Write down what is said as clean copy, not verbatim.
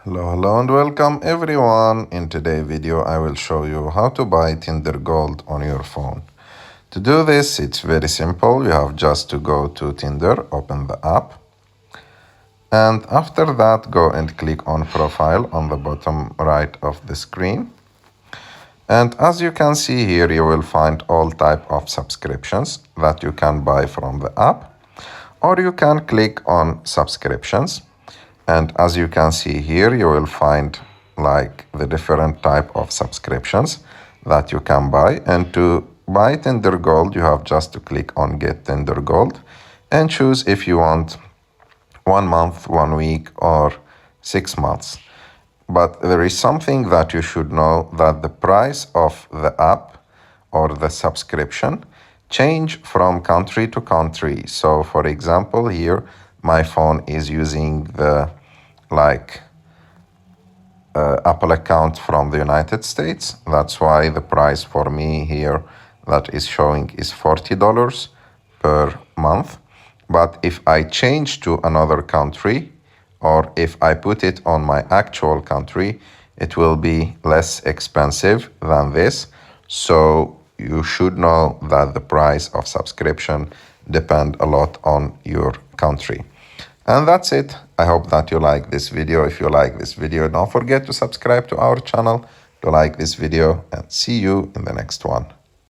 Hello and welcome everyone. In today's video I will show you how to buy Tinder Gold on your phone. To do this it's very simple. You have just to go to Tinder, open the app, and after that go and click on profile on the bottom right of the screen. And as you can see here, you will find all type of subscriptions that you can buy from the app, or you can click on subscriptions. And as you can see here, you will find like the different type of subscriptions that you can buy. And to buy Tinder Gold, you have just to click on Get Tinder Gold and choose if you want 1 month, 1 week, or 6 months. But there is something that you should know, that the price of the app or the subscription change from country to country. So for example, here my phone is using the Apple account from the United States. That's why the price for me here that is showing is $40 per month. But if I change to another country, or if I put it on my actual country, it will be less expensive than this. So you should know that the price of subscription depend a lot on your country. And that's it. I hope that you like this video. If you like this video, don't forget to subscribe to our channel, to like this video, and see you in the next one.